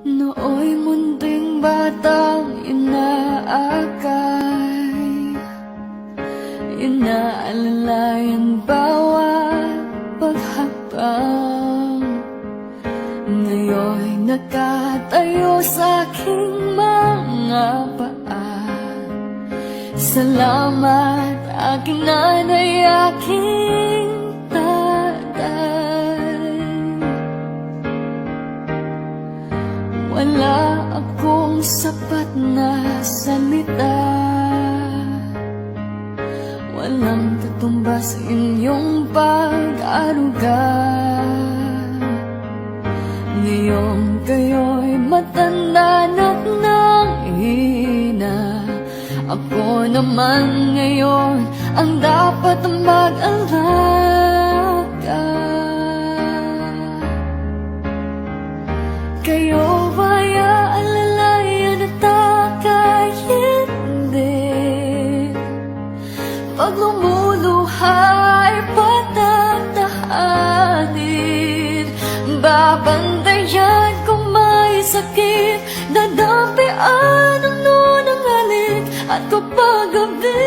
Nooy munting batang inaakay, inaalalayan bawat paghapang. Ngayon'y nakatayo sa aking mga paa. Salamat aking nanay, aking tatay. Wala akong sapat na salita, walang tutumba sa inyong pag-aruga. Ngayong kayo'y matanda na ng hina, ako naman ngayon ang dapat mag-alaga. Kayo ba'y aalalayan at aka'y hindi? Pag lumuluhay, patatahanin. Babantayan kung may sakit, dadampian ang nunangalit. At kapag gabi